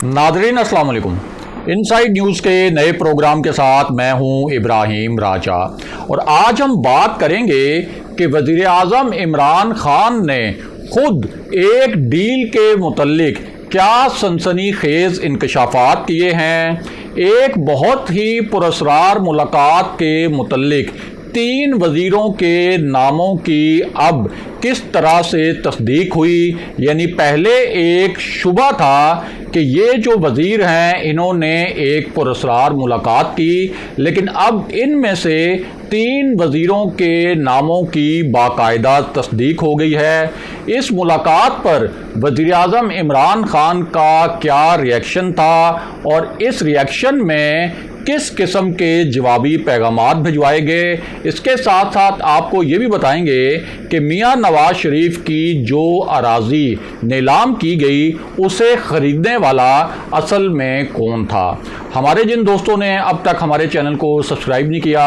Nadreen अस्सलाम वालेकुम। Inside news के नए प्रोग्राम के साथ मैं हूं इब्राहिम राजा और आज हम बात करेंगे कि वज़ीर आज़म इमरान खान ने खुद एक डील के मुतल्लिक क्या सनसनीखेज़ इंकशाफात किए हैं। एक बहुत ही पुरस्कार मुलाकात के मुतल्लिक 3 वज़ीरों के नामों की अब किस तरह से तस्दीक हुई, यानी पहले एक शुबा था कि ये जो वज़ीर हैं इन्होंने एक पुरस्कार मुलाकात की, लेकिन अब इनमें से 3 वज़ीरों के नामों की बाकायदा तस्दीक हो गई है। इस मुलाकात पर वज़ीर आज़म इमरान खान का क्या रिएक्शन था और इस रिएक्शन में किस किस्म के जवाबी पैगामात भिजवाए गए, इसके साथ साथ आपको ये भी बताएंगे कि मियां नवाज शरीफ की जो अराज़ी नीलाम की गई उसे ख़रीदने वाला असल में कौन था। हमारे जिन दोस्तों ने अब तक हमारे चैनल को सब्सक्राइब नहीं किया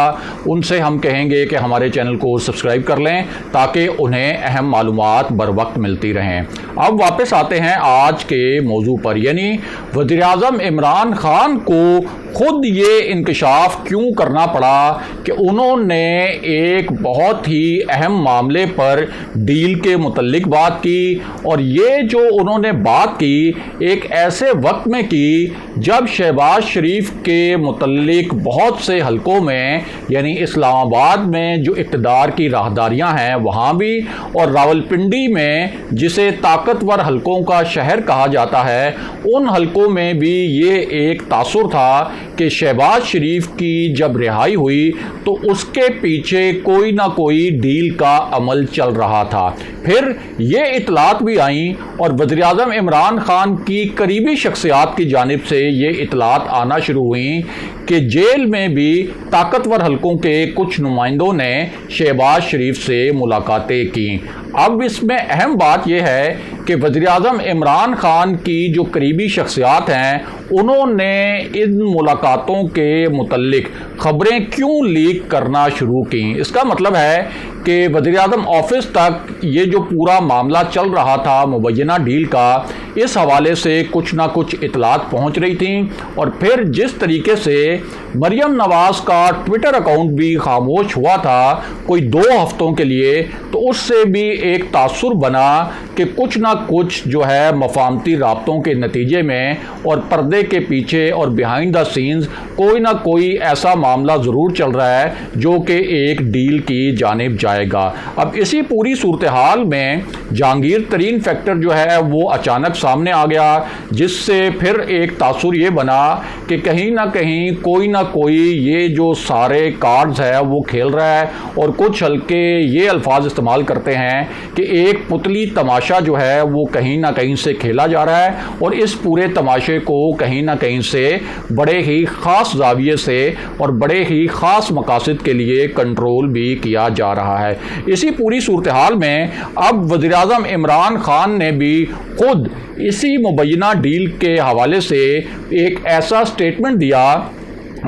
उनसे हम कहेंगे कि हमारे चैनल को सब्सक्राइब कर लें ताकि उन्हें अहम मालूमात बर वक्त मिलती रहें। अब वापस आते हैं आज के मौजू पर, यानी वज़ीर आज़म इमरान खान को खुद ये इंकशाफ क्यों करना पड़ा कि उन्होंने एक बहुत ही अहम मामले पर डील के मुतल्लिक बात की, और ये जो उन्होंने बात की एक ऐसे वक्त में की जब शहबाज शरीफ के मुतल्लिक बहुत से हलकों में, यानी इस्लामाबाद में जो इक़्तिदार की राहदारियां हैं वहाँ भी, और रावलपिंडी में जिसे ताकतवर हलकों का शहर कहा जाता है उन हलकों में भी ये एक तासुर था कि शहबाज शरीफ की जब रिहाई हुई तो उसके पीछे कोई ना कोई डील का अमल चल रहा था। फिर ये इतलात भी आईं और वज़ीर आज़म इमरान खान की करीबी शख्सियात की जानिब से ये इतलात आना शुरू हुई कि जेल में भी ताकतवर हलकों के कुछ नुमाइंदों ने शहबाज शरीफ से मुलाकातें की। अब इसमें अहम बात यह है कि वज़ीर आज़म इमरान खान की जो करीबी शख्सियात हैं उन्होंने इन मुलाकातों के मुतल्लिक ख़बरें क्यों लीक करना शुरू की। इसका मतलब है कि वज़ीर आज़म ऑफिस तक ये जो पूरा मामला चल रहा था मुबैना डील का, इस हवाले से कुछ ना कुछ इतलात पहुंच रही थी, और फिर जिस तरीके से मरियम नवाज़ का ट्विटर अकाउंट भी खामोश हुआ था कोई 2 हफ्तों के लिए, तो उससे भी एक तासुर बना कि कुछ ना कुछ जो है मफाहमती राब्तों के नतीजे में और पर्दे के पीछे और बिहाइंड द सीन्स कोई ना कोई ऐसा मामला ज़रूर चल रहा है जो कि एक डील की जानिब जाएगा। अब इसी पूरी सूरत हाल में जहांगीर तरीन फैक्टर जो है वो अचानक सामने आ गया, जिससे फिर एक तासुर ये बना कि कहीं ना कहीं कोई ना कोई ये जो सारे कार्ड्स है वो खेल रहा है, और कुछ हल्के ये अल्फाज इस्तेमाल करते हैं कि एक पुतली तमाशा जो है वो कहीं ना कहीं से खेला जा रहा है, और इस पूरे तमाशे को कहीं ना कहीं से बड़े ही ख़ास ज़ाविये से और बड़े ही ख़ास मकासद के लिए कंट्रोल भी किया जा रहा है। इसी पूरी सूरत हाल में अब वज़ीर आज़म इमरान खान ने भी खुद इसी मुबैना डील के हवाले से एक ऐसा स्टेटमेंट दिया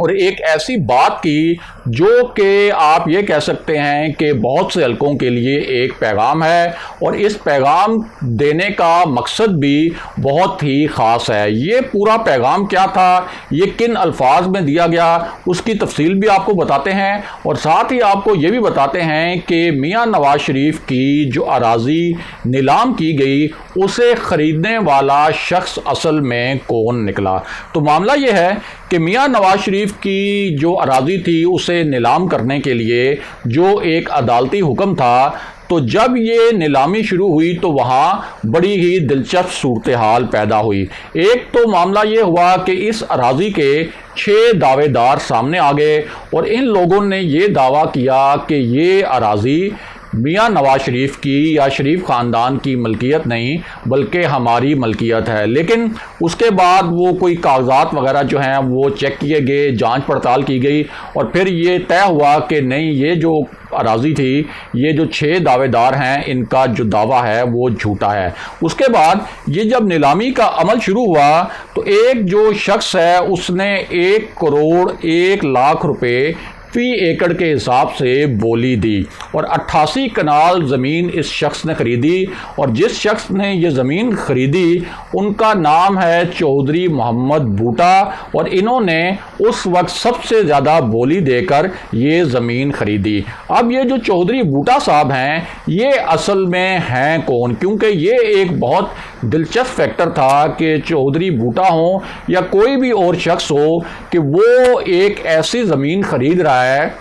और एक ऐसी बात की जो कि आप ये कह सकते हैं कि बहुत से हलकों के लिए एक पैगाम है, और इस पैगाम देने का मकसद भी बहुत ही ख़ास है। ये पूरा पैगाम क्या था, ये किन अल्फाज में दिया गया, उसकी तफसील भी आपको बताते हैं, और साथ ही आपको ये भी बताते हैं कि मियां नवाज शरीफ की जो अराज़ी नीलाम की गई उसे ख़रीदने वाला शख्स असल में कौन निकला। तो मामला ये है कि मियां नवाज शरीफ की जो अराज़ी थी उसे नीलाम करने के लिए जो एक अदालती हुक्म था, तो जब ये नीलामी शुरू हुई तो वहाँ बड़ी ही दिलचस्प सूरत हाल पैदा हुई। एक तो मामला ये हुआ कि इस अराज़ी के 6 दावेदार सामने आ गए, और इन लोगों ने ये दावा किया कि ये अराज़ी मियां नवाज शरीफ की या शरीफ ख़ानदान की मलकियत नहीं बल्कि हमारी मलकियत है। लेकिन उसके बाद वो कोई कागजात वगैरह जो हैं वो चेक किए गए, जांच पड़ताल की गई, और फिर ये तय हुआ कि नहीं, ये जो अराज़ी थी, ये जो 6 दावेदार हैं इनका जो दावा है वो झूठा है। उसके बाद ये जब नीलामी का अमल शुरू हुआ तो एक जो शख्स है उसने 1 करोड़ 1 लाख रुपए फी एकड़ के हिसाब से बोली दी और 88 कनाल ज़मीन इस शख्स ने ख़रीदी। और जिस शख्स ने ये ज़मीन ख़रीदी उनका नाम है चौधरी मोहम्मद बूटा और इन्होंने उस वक्त सबसे ज़्यादा बोली देकर ये ज़मीन ख़रीदी। अब ये जो चौधरी बूटा साहब हैं ये असल में हैं कौन, क्योंकि ये एक बहुत दिलचस्प फैक्टर था कि चौधरी बूटा हो या कोई भी और शख्स हो कि वो एक ऐसी ज़मीन ख़रीद रहा है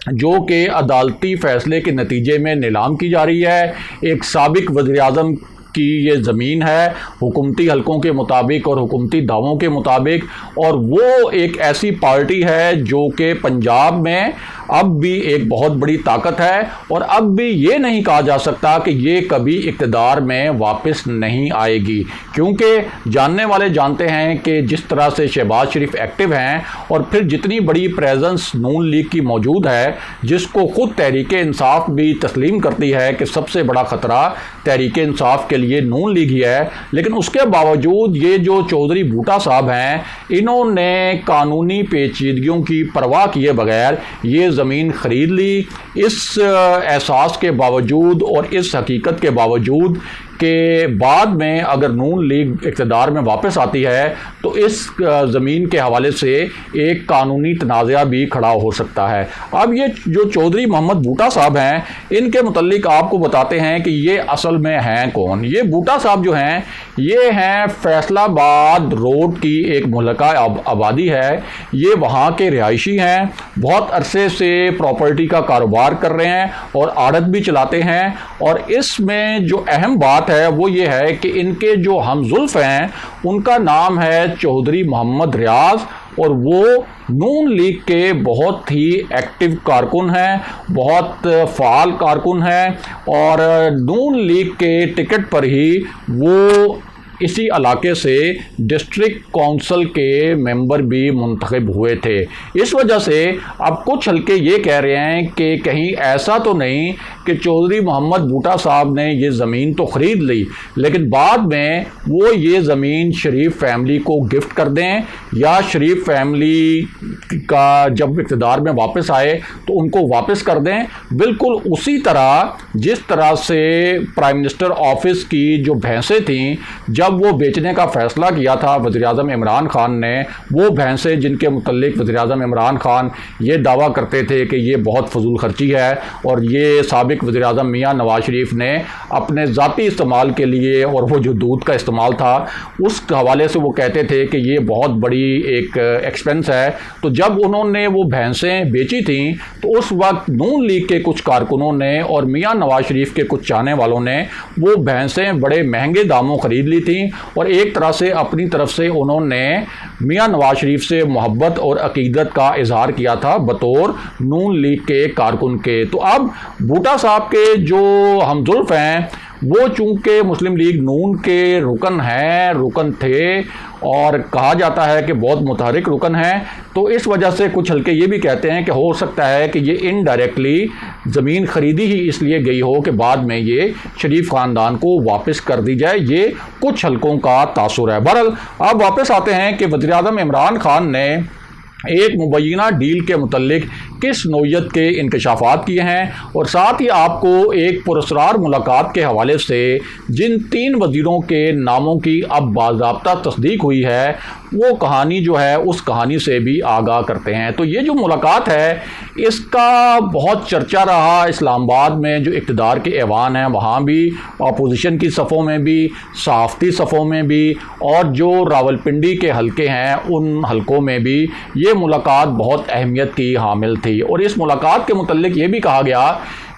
जो कि अदालती फ़ैसले के नतीजे में नीलाम की जा रही है। एक साबिक वज़ीर-ए-आज़म की ये ज़मीन है हुकूमती हलकों के मुताबिक और हुकूमती दावों के मुताबिक, और वो एक ऐसी पार्टी है जो कि पंजाब में अब भी एक बहुत बड़ी ताकत है और अब भी ये नहीं कहा जा सकता कि ये कभी इक़्तिदार में वापस नहीं आएगी, क्योंकि जानने वाले जानते हैं कि जिस तरह से शहबाज शरीफ एक्टिव हैं और फिर जितनी बड़ी प्रेजेंस नून लीग की मौजूद है, जिसको ख़ुद तहरीक इंसाफ भी तस्लीम करती है कि सबसे बड़ा ख़तरा तहरीक इंसाफ के लिए नून लीग ही है, लेकिन उसके बावजूद ये जो चौधरी बूटा साहब हैं इन्होंने कानूनी पेचीदगियों की परवाह किए बगैर ये ज़मीन ख़रीद ली, इस एहसास के बावजूद और इस हकीकत के बावजूद कि बाद में अगर नून लीग इक़्तिदार में वापस आती है तो इस ज़मीन के हवाले से एक कानूनी तनाज़ा भी खड़ा हो सकता है। अब ये जो चौधरी मोहम्मद बूटा साहब हैं इनके मुतल्लिक आपको बताते हैं कि ये असल में हैं कौन। ये बूटा साहब जो हैं ये हैं फैसलाबाद रोड की एक मुहल्का आबादी है, ये वहाँ के रिहायशी हैं, बहुत अरसे से प्रॉपर्टी का कारोबार कर रहे हैं और आड़त भी चलाते हैं। और इसमें जो अहम बात है वो ये है कि इनके जो हमजुल्फ हैं उनका नाम है चौधरी मोहम्मद रियाज और वो नून लीग के बहुत ही एक्टिव कारकुन हैं, बहुत फ़ाल कारकुन हैं और नून लीग के टिकट पर ही वो इसी इलाके से डिस्ट्रिक्ट काउंसिल के मेंबर भी मुंतखब हुए थे। इस वजह से अब कुछ हल्के ये कह रहे हैं कि कहीं ऐसा तो नहीं कि चौधरी मोहम्मद बूटा साहब ने ये ज़मीन तो ख़रीद ली लेकिन बाद में वो ये ज़मीन शरीफ फैमिली को गिफ्ट कर दें या शरीफ फैमिली का जब इक़्तिदार में वापस आए तो उनको वापस कर दें, बिल्कुल उसी तरह जिस तरह से प्राइम मिनिस्टर ऑफिस की जो भैंसें थीं जब वो बेचने का फ़ैसला किया था वज़ीर-ए-आज़म इमरान खान ने, वो भैंसें जिनके मुतल्लिक वज़ीर-ए-आज़म इमरान खान ये दावा करते थे कि ये बहुत फजूल खर्ची है और ये साबिक वज़ीर-ए-आज़म मियाँ नवाज शरीफ ने अपने ज़ाती इस्तेमाल के लिए और वो जो दूध का इस्तेमाल था उस हवाले से वो कहते थे कि ये बहुत बड़ी एक एक्सपेंस है। तो जब उन्होंने वो भैंसें बेची थीं तो उस वक्त नून लीग के कुछ कारकुनों ने और मियाँ नवाज शरीफ के कुछ चाहने वालों ने वो भैंसें बड़े महंगे दामों ख़रीद ली थी और एक तरह से अपनी तरफ से उन्होंने मियाँ नवाज शरीफ से मोहब्बत और अकीदत का इजहार किया था बतौर नून लीग के कारकुन के। तो अब बूटा साहब के जो हमजुल्फ हैं वो चूँकि मुस्लिम लीग नून के रुकन थे और कहा जाता है कि बहुत मुतहरिक रुकन हैं, तो इस वजह से कुछ हल्के ये भी कहते हैं कि हो सकता है कि ये इनडायरेक्टली ज़मीन ख़रीदी ही इसलिए गई हो कि बाद में ये शरीफ ख़ानदान को वापस कर दी जाए। ये कुछ हल्कों का तासुर है। बहरहाल अब वापस आते हैं कि वज़ीर-ए-आज़म इमरान खान ने एक मुबैना डील के मुतल्लिक किस नौयत के इंकशाफात किए हैं और साथ ही आपको एक पुरस्कार मुलाकात के हवाले से जिन 3 वज़ीरों के नामों की अब बाज़ाब्ता तस्दीक हुई है वो कहानी जो है उस कहानी से भी आगाह करते हैं। तो ये जो मुलाकात है इसका बहुत चर्चा रहा इस्लामाबाद में, जो इक़्तिदार के ऐवान हैं वहाँ भी, अपोजिशन की सफ़ों में भी, सहाफ़ती सफ़ों में भी और जो रावलपिंडी के हलके हैं उन हलकों में भी ये मुलाकात बहुत अहमियत की हामिल थी। और इस मुलाकात के मुतल्लिक ये भी कहा गया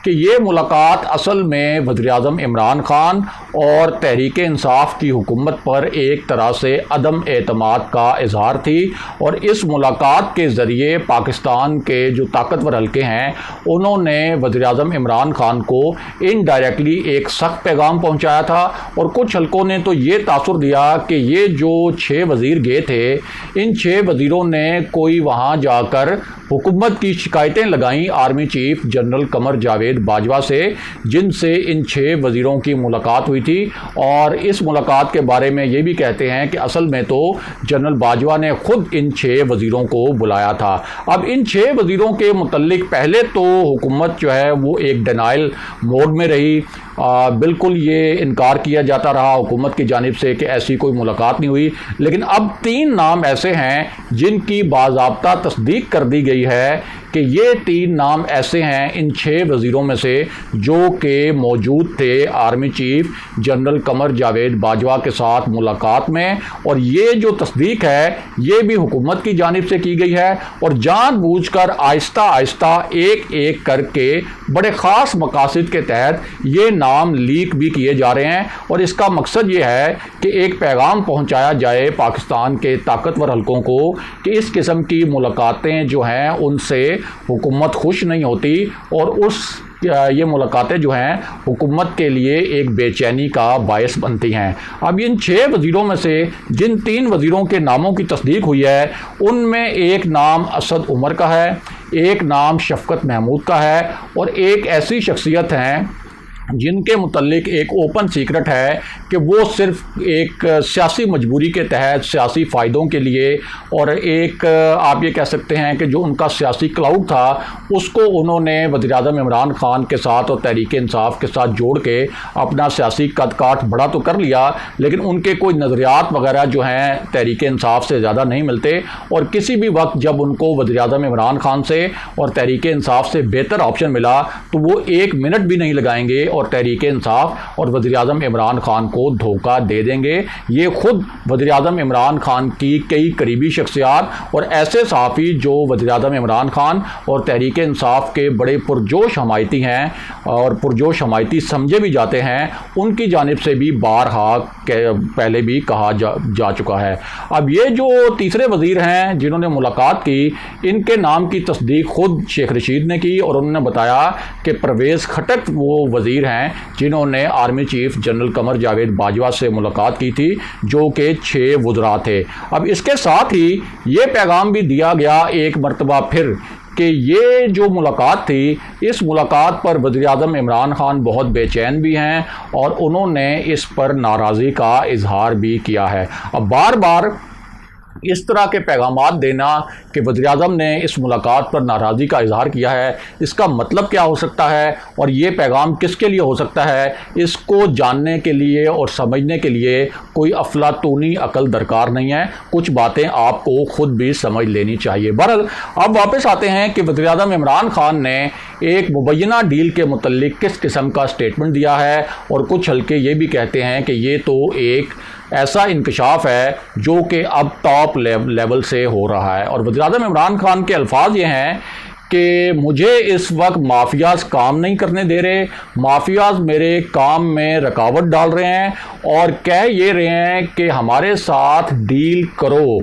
कि ये मुलाकात असल में वज़ीर-ए-आज़म इमरान खान और तहरीक इंसाफ की हुकूमत पर एक तरह से अदम एतमाद का इजहार थी और इस मुलाकात के ज़रिए पाकिस्तान के जो ताकतवर हल्के हैं उन्होंने वज़ीर-ए-आज़म इमरान खान को इनडायरेक्टली एक सख्त पैगाम पहुंचाया था। और कुछ हल्कों ने तो ये तासुर दिया कि ये जो 6 वज़ीर गए थे इन 6 वज़ीरों ने कोई वहाँ जाकर हुकूमत की शिकायतें लगाईं army chief general Qamar Javed Javed Bajwa سے، جن سے ان 6 وزیروں کی ملاقات ہوئی تھی، اور اس ملاقات کے بارے میں یہ بھی کہتے ہیں کہ اصل میں تو جنرل باجوہ نے خود ان 6 وزیروں کو بلایا تھا۔ اب ان 6 وزیروں کے متعلق پہلے تو حکومت جو ہے وہ ایک ڈینائل موڈ میں رہی، بالکل یہ انکار کیا جاتا رہا حکومت کی جانب سے کہ ایسی کوئی ملاقات نہیں ہوئی، لیکن اب 3 نام ایسے ہیں جن کی باضابطہ تصدیق کر دی گئی ہے کہ یہ 3 نام ایسے ہیں ان 6 وزیروں میں سے جو کہ موجود تھے army chief general Qamar Javed Bajwa کے ساتھ ملاقات میں، اور یہ جو تصدیق ہے یہ بھی حکومت کی جانب سے کی گئی ہے، اور جان بوجھ کر آہستہ آہستہ ایک ایک کر کے بڑے خاص مقاصد کے تحت یہ نام لیک بھی کیے جا رہے ہیں، اور اس کا مقصد یہ ہے کہ ایک پیغام پہنچایا جائے پاکستان کے طاقتور حلقوں کو کہ اس قسم کی ملاقاتیں جو ہیں ان سے حکومت خوش نہیں ہوتی، اور یہ ملاقاتیں جو ہیں حکومت کے لیے ایک بے چینی کا باعث بنتی ہیں۔ اب ان 6 وزیروں میں سے جن 3 وزیروں کے ناموں کی تصدیق ہوئی ہے ان میں ایک نام اسد عمر کا ہے، ایک نام شفقت محمود کا ہے، اور ایک ایسی شخصیت ہیں جن کے متعلق ایک اوپن سیکرٹ ہے کہ وہ صرف ایک سیاسی مجبوری کے تحت سیاسی فائدوں کے لیے، اور ایک آپ یہ کہہ سکتے ہیں کہ جو ان کا سیاسی کلاؤڈ تھا اس کو انہوں نے وزیر اعظم عمران خان کے ساتھ اور تحریک انصاف کے ساتھ جوڑ کے اپنا سیاسی قد کاٹ بڑا تو کر لیا، لیکن ان کے کوئی نظریات وغیرہ جو ہیں تحریک انصاف سے زیادہ نہیں ملتے، اور کسی بھی وقت جب ان کو وزیر اعظم عمران خان سے اور تحریک انصاف سے بہتر آپشن ملا تو وہ 1 منٹ بھی نہیں لگائیں گے اور تحریک انصاف اور وزیر اعظم عمران خان کو دھوکہ دے دیں گے۔ یہ خود وزیر اعظم عمران خان کی کئی قریبی شخصیات اور ایسے صحافی جو وزیر اعظم عمران خان اور تحریک انصاف کے بڑے پرجوش حمایتی ہیں اور پرجوش حمایتی سمجھے بھی جاتے ہیں، ان کی جانب سے بھی بارہا پہلے بھی کہا جا چکا ہے۔ اب یہ جو تیسرے وزیر ہیں جنہوں نے ملاقات کی، ان کے نام کی تصدیق خود شیخ رشید نے کی، اور انہوں نے بتایا کہ پرویز خٹک وہ وزیر ہیں جنہوں نے army chief general Qamar Javed Bajwa سے ملاقات کی تھی، جو کہ 6 وزراء تھے۔ اب اس کے ساتھ ہی یہ پیغام بھی دیا گیا ایک مرتبہ پھر کہ یہ جو ملاقات تھی، اس ملاقات پر وزیر اعظم عمران خان بہت بے چین بھی ہیں، اور انہوں نے اس پر ناراضی کا اظہار بھی کیا ہے۔ اب بار بار اس طرح کے پیغامات دینا کہ وزیر اعظم نے اس ملاقات پر ناراضی کا اظہار کیا ہے، اس کا مطلب کیا ہو سکتا ہے اور یہ پیغام کس کے لیے ہو سکتا ہے، اس کو جاننے کے لیے اور سمجھنے کے لیے کوئی افلاطونی عقل درکار نہیں ہے، کچھ باتیں آپ کو خود بھی سمجھ لینی چاہیے۔ بہرحال اب واپس آتے ہیں کہ وزیر اعظم عمران خان نے ایک مبینہ ڈیل کے متعلق کس قسم کا سٹیٹمنٹ دیا ہے، اور کچھ حلقے یہ بھی کہتے ہیں کہ یہ تو ایک ایسا انکشاف ہے جو کہ اب ٹاپ لیول سے ہو رہا ہے، اور وزیر اعظم عمران خان کے الفاظ یہ ہیں کہ مجھے اس وقت مافیاز کام نہیں کرنے دے رہے، مافیاز میرے کام میں رکاوٹ ڈال رہے ہیں، اور کہہ یہ رہے ہیں کہ ہمارے ساتھ ڈیل کرو،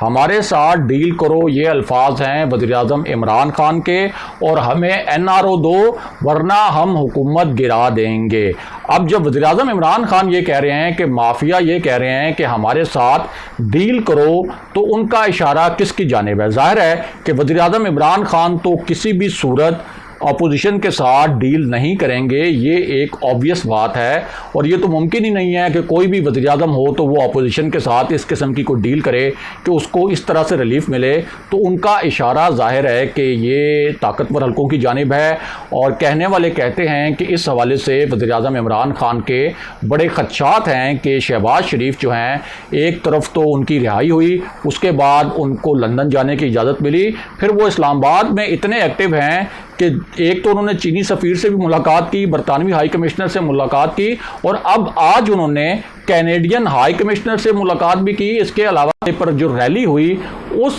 ہمارے ساتھ ڈیل کرو۔ یہ الفاظ ہیں وزیر اعظم عمران خان کے، اور ہمیں NRO دو ورنہ ہم حکومت گرا دیں گے۔ اب جب وزیر اعظم عمران خان یہ کہہ رہے ہیں کہ مافیا یہ کہہ رہے ہیں کہ ہمارے ساتھ ڈیل کرو، تو ان کا اشارہ کس کی جانب ہے؟ ظاہر ہے کہ وزیر اعظم عمران خان تو کسی بھی صورت اپوزیشن کے ساتھ ڈیل نہیں کریں گے، یہ ایک آبویس بات ہے، اور یہ تو ممکن ہی نہیں ہے کہ کوئی بھی وزیر اعظم ہو تو وہ اپوزیشن کے ساتھ اس قسم کی کوئی ڈیل کرے کہ اس کو اس طرح سے ریلیف ملے۔ تو ان کا اشارہ ظاہر ہے کہ یہ طاقتور حلقوں کی جانب ہے، اور کہنے والے کہتے ہیں کہ اس حوالے سے وزیر اعظم عمران خان کے بڑے خدشات ہیں کہ شہباز شریف جو ہیں، ایک طرف تو ان کی رہائی ہوئی، اس کے بعد ان کو لندن جانے کی اجازت ملی، پھر وہ اسلام آباد میں اتنے ایکٹیو ہیں کہ ایک تو انہوں نے چینی سفیر سے بھی ملاقات کی، برطانوی ہائی کمشنر سے ملاقات کی، اور اب آج انہوں نے کینیڈین ہائی کمشنر سے ملاقات بھی کی۔ اس کے علاوہ پر جو ریلی ہوئی، اس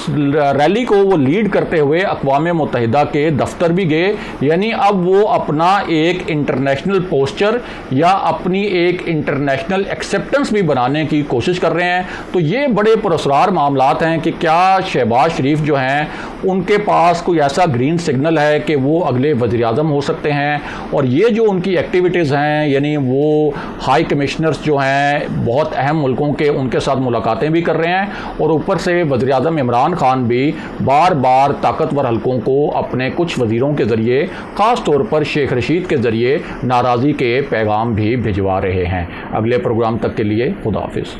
ریلی کو وہ لیڈ کرتے ہوئے اقوام متحدہ کے دفتر بھی گئے، یعنی اب وہ اپنا ایک انٹرنیشنل پوسچر یا اپنی ایک انٹرنیشنل ایکسیپٹنس بھی بنانے کی کوشش کر رہے ہیں۔ تو یہ بڑے پراسرار معاملات ہیں کہ کیا شہباز شریف جو ہیں ان کے پاس کوئی ایسا گرین سگنل ہے کہ وہ اگلے وزیر اعظم ہو سکتے ہیں، اور یہ جو ان کی ایکٹیویٹیز ہیں، یعنی وہ ہائی کمشنرز جو ہیں بہت اہم ملکوں کے ان کے ساتھ ملاقاتیں بھی کر رہے ہیں، اور اوپر سے وزیر اعظم عمران خان بھی بار بار طاقتور حلقوں کو اپنے کچھ وزیروں کے ذریعے، خاص طور پر شیخ رشید کے ذریعے ناراضی کے پیغام بھی بھجوا رہے ہیں۔ اگلے پروگرام تک کے لیے خدا حافظ۔